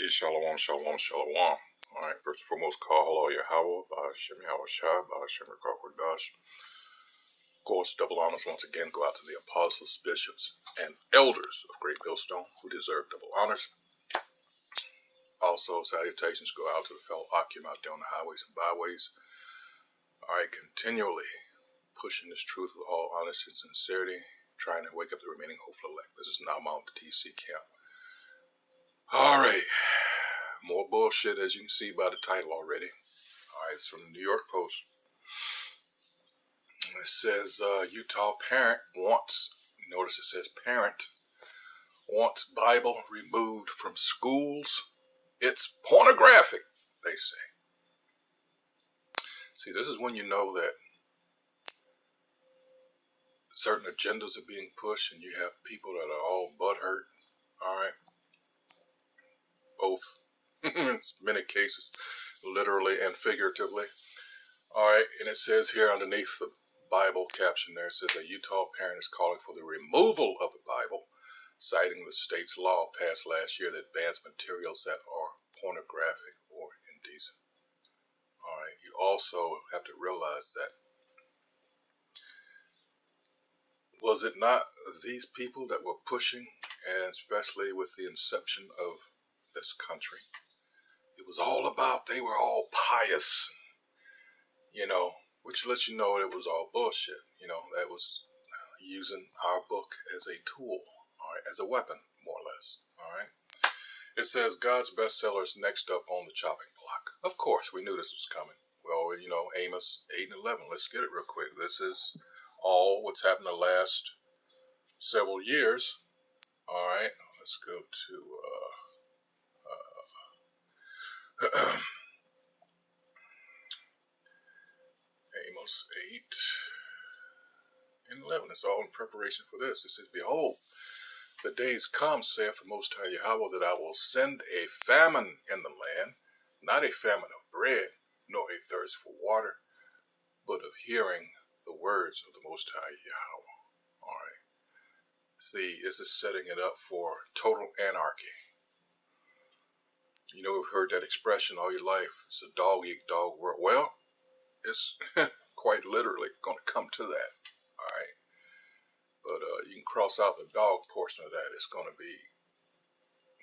Shalom, shalom, shalom. Alright, first and foremost, call hello Yahweh, Ba'ashem Yahweh Shai, Ba'ashem Rakakwadash. Of course, double honors once again go out to the apostles, bishops, and elders of Great Millstone who deserve double honors. Also, salutations go out to the fellow Akim out there on the highways and byways. Alright, continually pushing this truth with all honesty and sincerity, trying to wake up the remaining hopeful elect. This is now Mount the DC camp. Alright. More bullshit, as you can see by the title already. Alright, it's from the New York Post. It says, Utah parent wants, notice it says parent, wants Bible removed from schools. It's pornographic, they say. See, this is when you know that certain agendas are being pushed and you have people that are all butthurt. Alright. Both. In many cases, literally and figuratively. Alright, and it says here underneath the Bible caption there, it says a Utah parent is calling for the removal of the Bible, citing the state's law passed last year that bans materials that are pornographic or indecent. Alright, you also have to realize that was it not these people that were pushing, and especially with the inception of this country, it was all about, they were all pious, which lets you know it was all bullshit. That was using our book as a tool, all right, as a weapon, more or less, all right. It says God's bestsellers next up on the chopping block. Of course, we knew this was coming. Well, Amos 8 and 11. Let's get it real quick. This is all what's happened the last several years. All right, let's go to Amos 8 and 11. It's all in preparation for this. It says, behold, the days come, saith the Most High Yahweh, that I will send a famine in the land, not a famine of bread, nor a thirst for water, but of hearing the words of the Most High Yahweh. All right. See, this is setting it up for total anarchy. We've heard that expression all your life. It's a dog-eat-dog world. Well, it's quite literally going to come to that. All right. But you can cross out the dog portion of that. It's going to be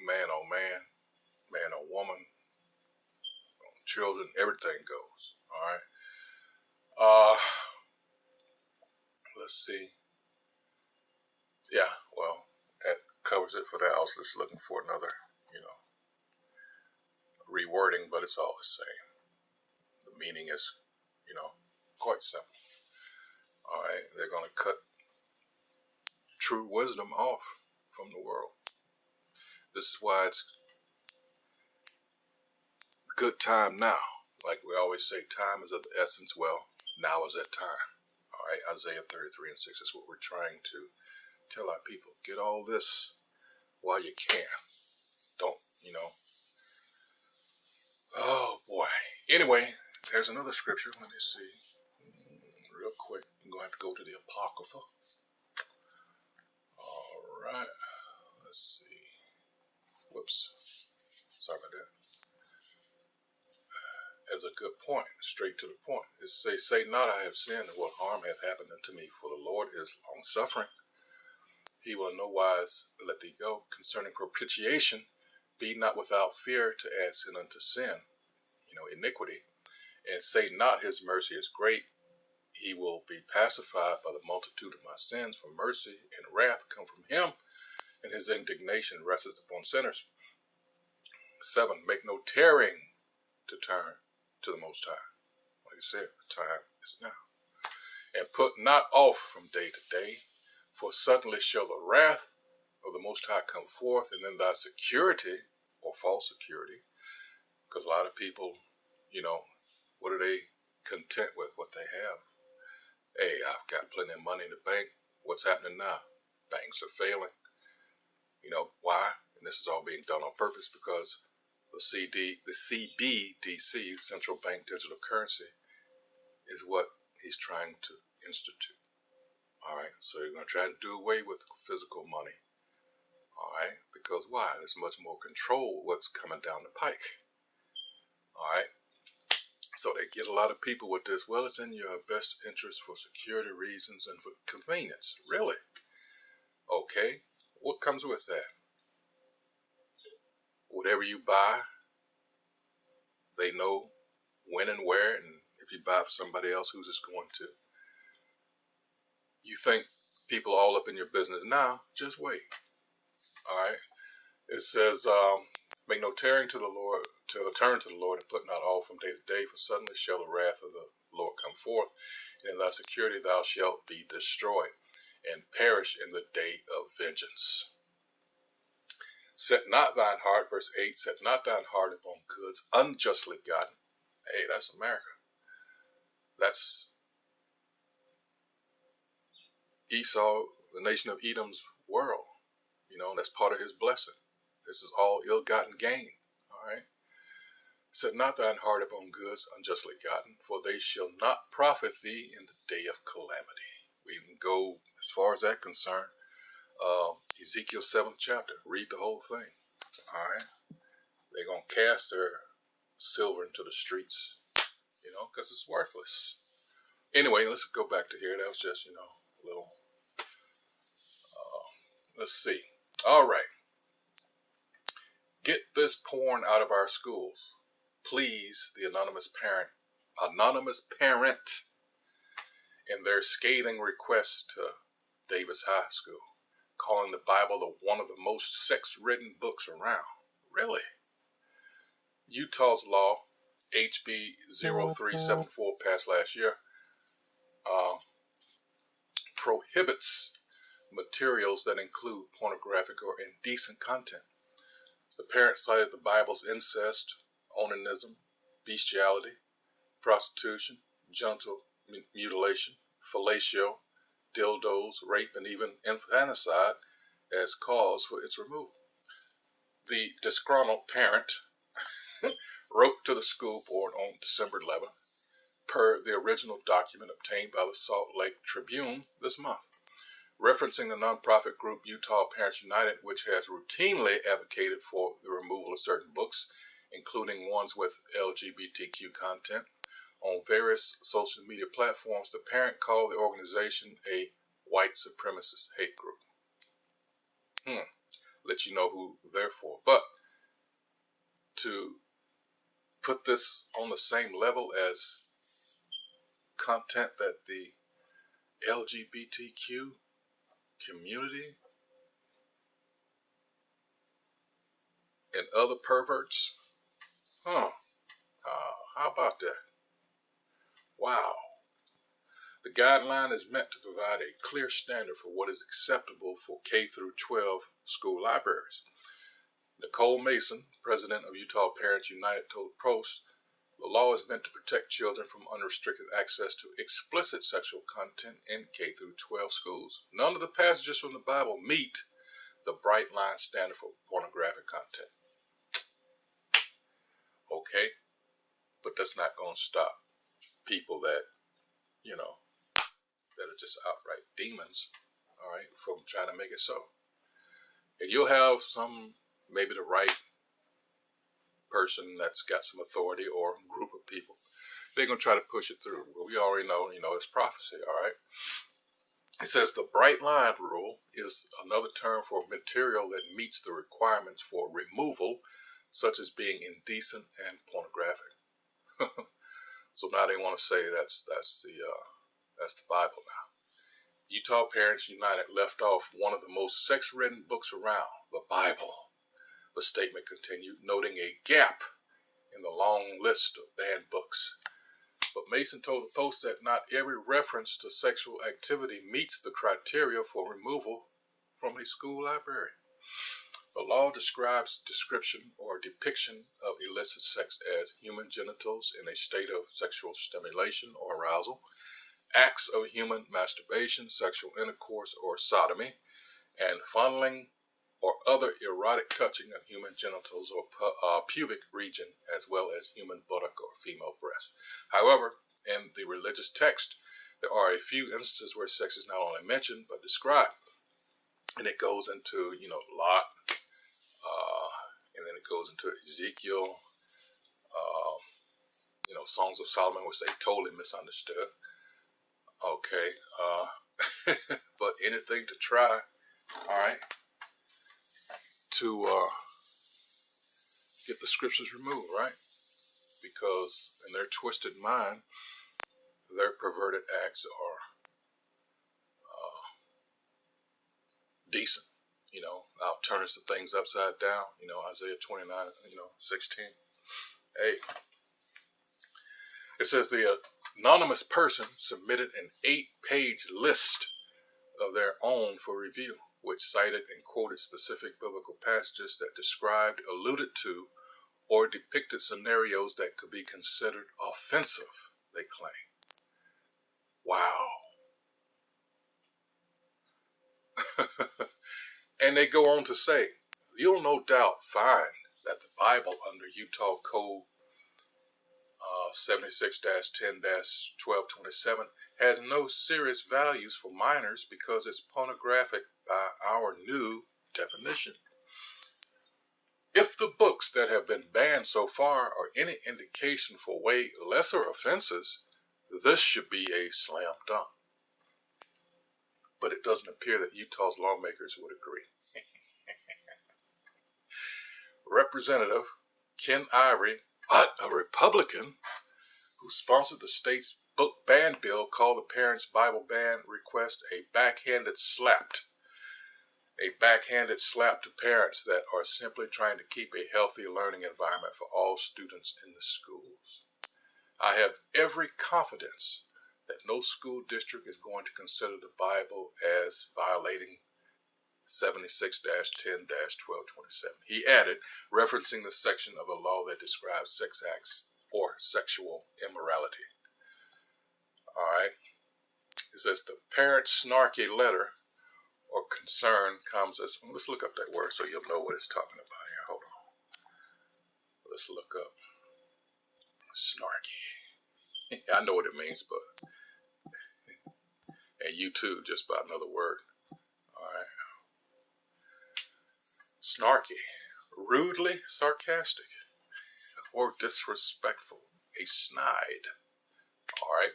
man on man, man on woman, children, everything goes. All right. Let's see. Yeah, well, that covers it for that. I was just looking for another, rewording, but it's all the same. The meaning is, quite simple. All right, they're going to cut true wisdom off from the world. This is why it's good time now. Like we always say, time is of the essence. Well, now is that time. All right, Isaiah 33 and 6 is what we're trying to tell our people. Get all this while you can. Don't, Oh, boy. Anyway, there's another scripture. Let me see. Real quick. I'm going to have to go to the Apocrypha. All right. Let's see. Whoops. Sorry about that. As a good point. Straight to the point. It says, say not I have sinned, and what harm hath happened unto me, for the Lord is long-suffering. He will in no wise let thee go. Concerning propitiation, be not without fear to add sin unto sin, iniquity, and say not his mercy is great. He will be pacified by the multitude of my sins, for mercy and wrath come from him, and his indignation resteth upon sinners. 7. Make no tarrying to turn to the Most High. Like I said, the time is now. And put not off from day to day, for suddenly shall the wrath of the Most High come forth, and then thy security, or false security, because a lot of people, what are they content with? What they have. Hey, I've got plenty of money in the bank. What's happening now? Banks are failing. Why? And this is all being done on purpose because the CBDC, Central Bank Digital Currency, is what he's trying to institute. All right, so you're going to try to do away with physical money. All right, because why? There's much more control what's coming down the pike. All right, so they get a lot of people with this. Well, it's in your best interest for security reasons and for convenience. Really? Okay, what comes with that? Whatever you buy, they know when and where, and if you buy for somebody else, who's it's going to. You think people all up in your business now? Just wait. All right. It says, make no tearing to the Lord, to turn to the Lord and put not off from day to day, for suddenly shall the wrath of the Lord come forth, and in thy security thou shalt be destroyed, and perish in the day of vengeance. Set not thine heart, verse 8, set not thine heart upon goods unjustly gotten. Hey, that's America. That's Esau, the nation of Edom's world. You know, that's part of his blessing. This is all ill-gotten gain. All right. Set not thine heart upon goods unjustly gotten, for they shall not profit thee in the day of calamity. We can go as far as that concerned. Ezekiel 7th chapter. Read the whole thing. All right. They're going to cast their silver into the streets, you know, because it's worthless. Anyway, let's go back to here. That was just, you know, a little, let's see. All right. Get this porn out of our schools. Please, the anonymous parent in their scathing request to Davis High School, calling the Bible one of the most sex-ridden books around. Really? Utah's law, HB 0374, passed last year, prohibits materials that include pornographic or indecent content. The parent cited the Bible's incest, onanism, bestiality, prostitution, genital mutilation, fellatio, dildos, rape, and even infanticide as cause for its removal. The disgruntled parent wrote to the school board on December 11th, per the original document obtained by the Salt Lake Tribune this month, referencing the nonprofit group Utah Parents United, which has routinely advocated for the removal of certain books, including ones with LGBTQ content, on various social media platforms. The parent called the organization a white supremacist hate group. Let you know who they're for. But to put this on the same level as content that the LGBTQ community and other perverts, how about that? Wow. The guideline is meant to provide a clear standard for what is acceptable for K through 12 school libraries. Nicole Mason, president of Utah Parents United, told Post, the law is meant to protect children from unrestricted access to explicit sexual content in K through 12 schools. None of the passages from the Bible meet the bright line standard for pornographic content. Okay, but that's not going to stop people that, you know, that are just outright demons, all right, from trying to make it so. And you'll have some, maybe the right person that's got some authority or group of people, they're going to try to push it through. Well, we already know, you know, it's prophecy, all right? It says the bright line rule is another term for material that meets the requirements for removal, such as being indecent and pornographic. So now they want to say that's the Bible now. Utah Parents United left off one of the most sex-ridden books around, the Bible. The statement continued, noting a gap in the long list of banned books. But Mason told the Post that not every reference to sexual activity meets the criteria for removal from a school library. The law describes description or depiction of illicit sex as human genitals in a state of sexual stimulation or arousal, acts of human masturbation, sexual intercourse, or sodomy, and fondling or other erotic touching of human genitals or pubic region, as well as human buttock or female breast. However, in the religious text, there are a few instances where sex is not only mentioned, but described. And it goes into, Lot, and then it goes into Ezekiel, Songs of Solomon, which they totally misunderstood. Okay, but anything to try, all right, to get the scriptures removed, right? Because in their twisted mind, their perverted acts are decent. Thou turnest the things upside down, Isaiah 29, 16. Hey, it says the anonymous person submitted an 8-page list of their own for review, which cited and quoted specific biblical passages that described, alluded to, or depicted scenarios that could be considered offensive, they claim. Wow. And they go on to say, you'll no doubt find that the Bible under Utah Code 76-10-1227 has no serious values for minors because it's pornographic by our new definition. If the books that have been banned so far are any indication for way lesser offenses, this should be a slam dunk. But it doesn't appear that Utah's lawmakers would agree. Representative Ken Ivory, a Republican who sponsored the state's book ban bill, called the parents' Bible ban request a backhanded slap to parents that are simply trying to keep a healthy learning environment for all students in the schools. I have every confidence that no school district is going to consider the Bible as violating 76-10-1227. He added, referencing the section of the law that describes sex acts or sexual immorality. All right. It says the parent's snarky letter or concern comes as, let's look up that word so you'll know what it's talking about here. Hold on. Let's look up snarky. I know what it means, but and you too, just by another word. All right. Snarky, rudely sarcastic or disrespectful, a snide. All right.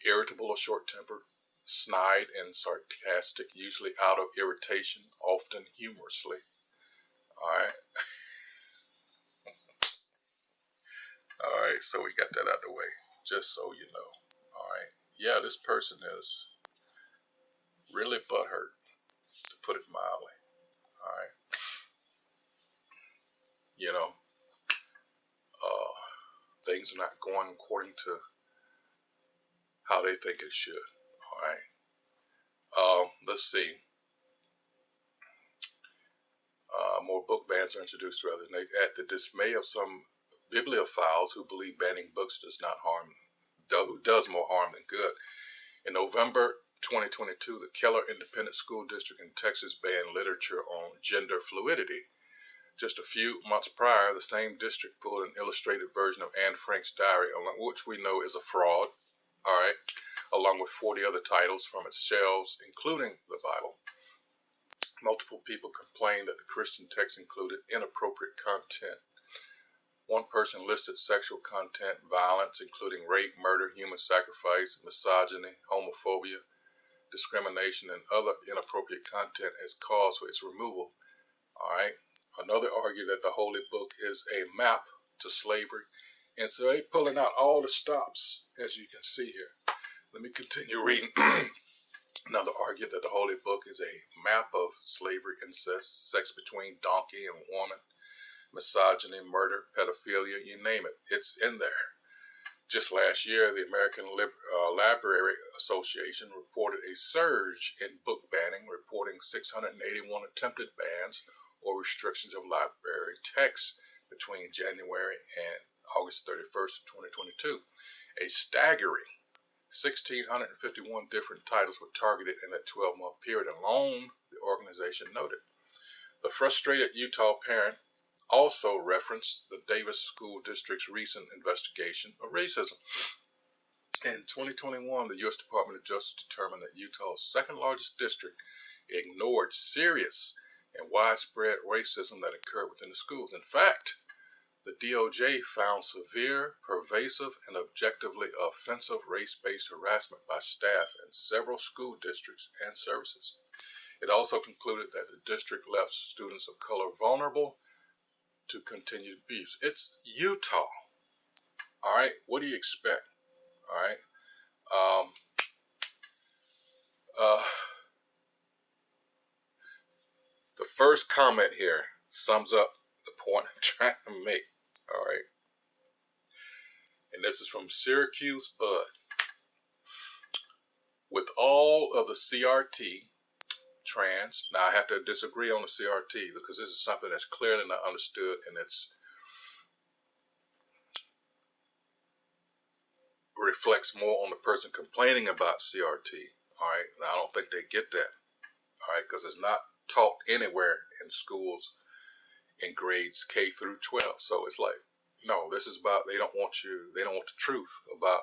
Irritable or short-tempered, snide and sarcastic, usually out of irritation, often humorously. All right. All right, so we got that out of the way, just so you know. All right. Yeah, this person is really butthurt, to put it mildly. All right. Things are not going according to how they think it should. All right. Let's see. More book bans are introduced rather than at the dismay of some bibliophiles who believe banning books does more harm than good. In November 2022, the Keller Independent School District in Texas banned literature on gender fluidity. Just a few months prior, the same district pulled an illustrated version of Anne Frank's diary, which we know is a fraud, all right, along with 40 other titles from its shelves, including the Bible. Multiple people complained that the Christian text included inappropriate content. One person listed sexual content, violence, including rape, murder, human sacrifice, misogyny, homophobia, discrimination, and other inappropriate content as cause for its removal. All right. Another argued that the Holy Book is a map to slavery. And so they're pulling out all the stops, as you can see here. Let me continue reading. Another argued that the Holy Book is a map of slavery, incest, sex between donkey and woman, misogyny, murder, pedophilia, you name it. It's in there. Just last year, the American Library Association reported a surge in book banning, reporting 681 attempted bans or restrictions of library texts between January and August 31st of 2022. A staggering 1,651 different titles were targeted in that 12-month period alone, the organization noted. The frustrated Utah parent also referenced the Davis School District's recent investigation of racism. In 2021, the U.S. Department of Justice determined that Utah's second largest district ignored serious and widespread racism that occurred within the schools. In fact, the DOJ found severe, pervasive, and objectively offensive race-based harassment by staff in several school districts and services. It also concluded that the district left students of color vulnerable to continued abuse. It's Utah. All right, what do you expect? All right. The first comment here sums up the point I'm trying to make. All right. And this is from Syracuse Bud. With all of the CRT, trans, now I have to disagree on the CRT because this is something that's clearly not understood, and it's reflects more on the person complaining about CRT. All right. Now, I don't think they get that. All right. Because it's not taught anywhere in schools in grades K through 12. So it's like, no, this is about, they don't want the truth about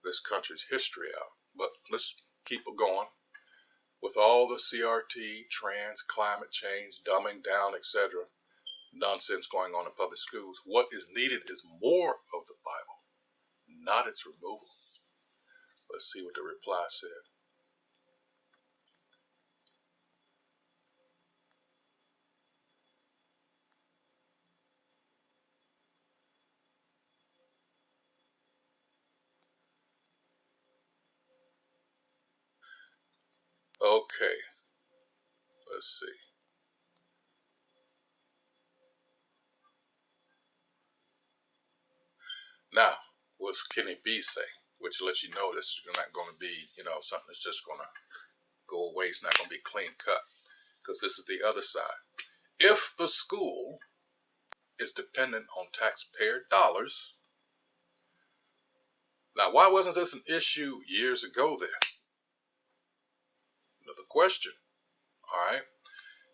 this country's history out. But let's keep it going. With all the CRT, trans, climate change, dumbing down, etc., nonsense going on in public schools, what is needed is more of the Bible, not its removal. Let's see what the reply said. Okay, let's see. Now, what's Kenny B say? Which lets you know this is not going to be, something that's just going to go away. It's not going to be clean cut. Because this is the other side. If the school is dependent on taxpayer dollars, now why wasn't this an issue years ago then? Another question. All right.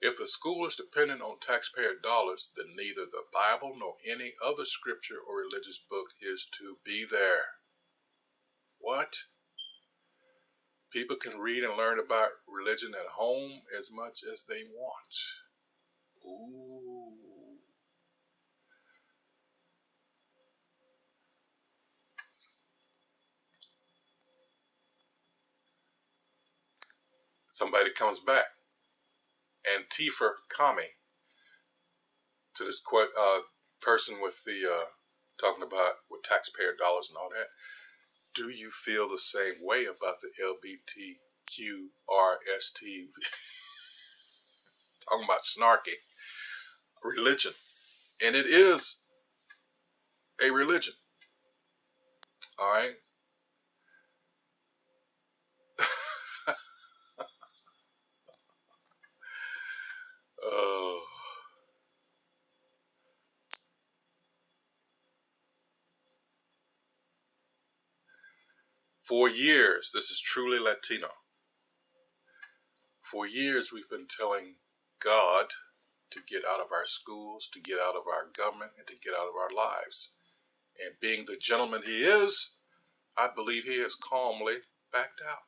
If the school is dependent on taxpayer dollars, then neither the Bible nor any other scripture or religious book is to be there. What? People can read and learn about religion at home as much as they want. Ooh. Somebody comes back. Antifa Kami, to this person with the talking about with taxpayer dollars and all that. Do you feel the same way about the LGBTQRST talking about snarky religion? And it is a religion. All right. Oh. For years, this is truly Latino. For years, we've been telling God to get out of our schools, to get out of our government, and to get out of our lives. And being the gentleman he is, I believe he has calmly backed out.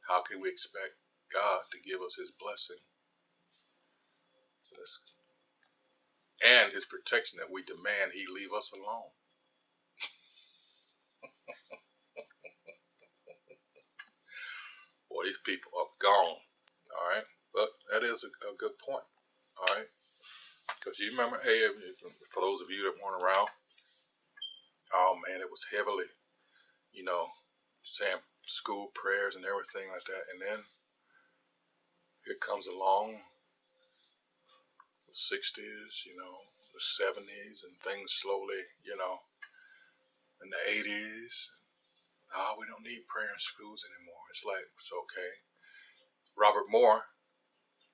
How can we expect God to give us his blessing and his protection that we demand he leave us alone? Boy, these people are gone. All right. But that is a good point. All right. Because you remember, hey, for those of you that weren't around, oh man, it was heavily, saying school prayers and everything like that. And then here comes along the 60s, the 70s, and things slowly, in the 80s. Oh, we don't need prayer in schools anymore. It's like, it's okay. Robert Moore,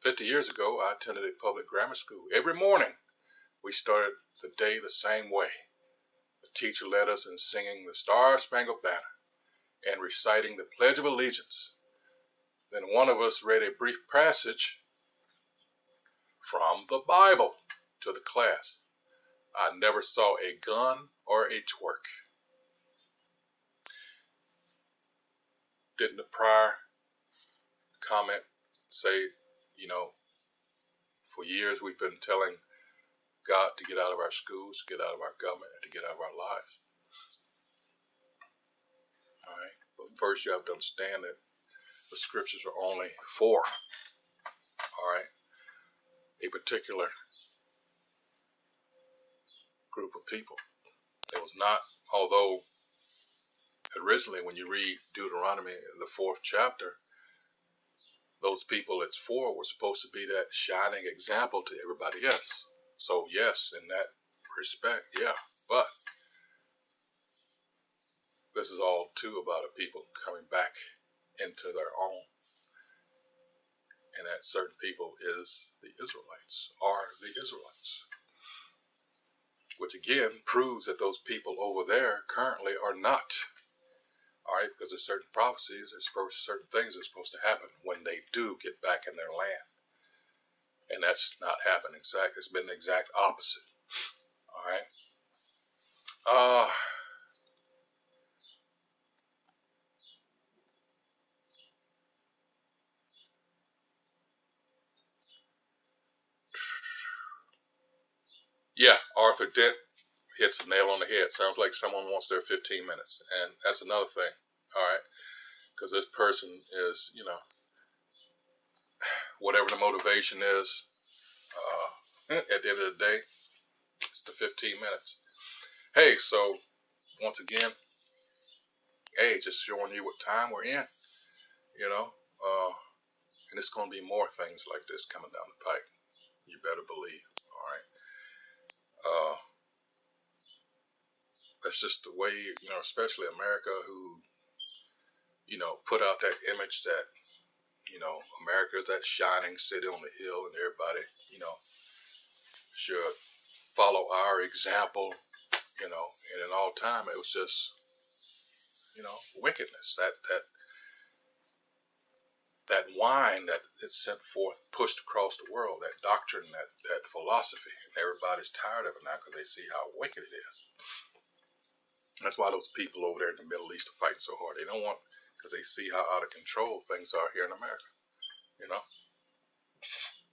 50 years ago, I attended a public grammar school. Every morning, we started the day the same way. The teacher led us in singing the Star-Spangled Banner and reciting the Pledge of Allegiance. Then one of us read a brief passage from the Bible to the class. I never saw a gun or a twerk. Didn't the prior comment say, you know, for years we've been telling God to get out of our schools, to get out of our government, and to get out of our lives. All right. But first you have to understand that the scriptures are only for, all right, a particular group of people. It was not, although originally when you read Deuteronomy, the 4th chapter, those people it's for were supposed to be that shining example to everybody else. So yes, in that respect, yeah. But this is all too about a people coming back into their own. And that certain people is the Israelites, are the Israelites. Which again proves that those people over there currently are not. All right, because there's certain prophecies, there's certain things that are supposed to happen when they do get back in their land. And that's not happening. It's been the exact opposite. All right. Yeah, Arthur Dent hits the nail on the head. Sounds like someone wants their 15 minutes. And that's another thing. All right. Because this person is, you know, whatever the motivation is, at the end of the day, it's the 15 minutes. Hey, so once again, hey, just showing you what time we're in, you know, and it's going to be more things like this coming down the pike. You better believe. All right. That's just the way, you know, especially America, who, you know, put out that image that, you know, America is that shining city on the hill and everybody, you know, should follow our example, you know, and in all time it was just, you know, wickedness. That wine that is sent forth, pushed across the world, that doctrine, that philosophy, and everybody's tired of it now because they see how wicked it is. That's why those people over there in the Middle East are fighting so hard. They don't want, because they see how out of control things are here in America, you know?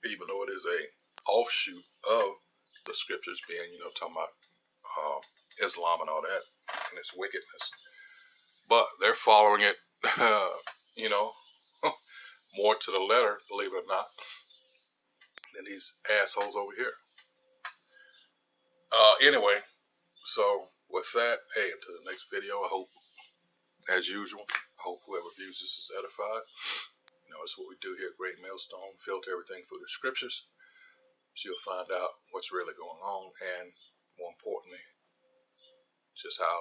Even though it is a offshoot of the scriptures being, you know, talking about Islam and all that, and its wickedness. But they're following it, you know, more to the letter, believe it or not, than these assholes over here. Anyway, so with that, hey, until the next video, I hope, as usual, I hope whoever views this is edified. You know, it's what we do here at Great Millstone, filter everything through the scriptures, so you'll find out what's really going on, and more importantly, just how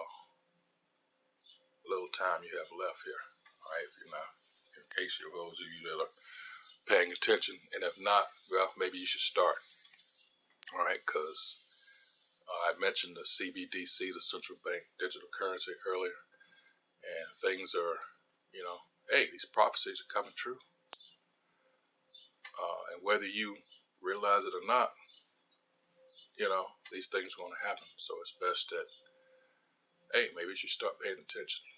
little time you have left here. All right, if you're not, in case you're those of you that are paying attention, and if not, well, maybe you should start. All right, because I mentioned the CBDC, the central bank digital currency, earlier, and things are, you know, hey, these prophecies are coming true. And whether you realize it or not, you know, these things are going to happen. So it's best that, hey, maybe you should start paying attention.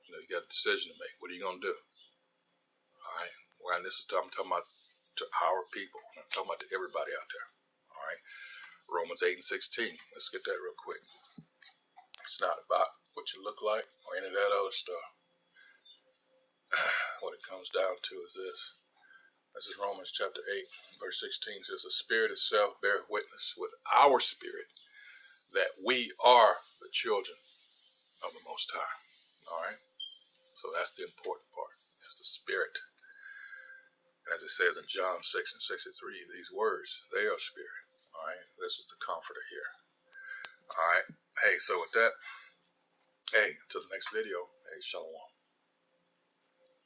You know, you got a decision to make. What are you going to do? All right. Well, and I'm talking about to our people. I'm talking about to everybody out there. All right. Romans 8 and 16. Let's get that real quick. It's not about what you look like or any of that other stuff. What it comes down to is this. This is Romans chapter 8, verse 16. It says, the Spirit itself beareth witness with our spirit that we are the children of the Most High. All right? So that's the important part. It's the Spirit. And as it says in John 6 and 63, these words, they are spirit. All right? This is the comforter here. All right? Hey, so with that, hey, until the next video, hey, shalom.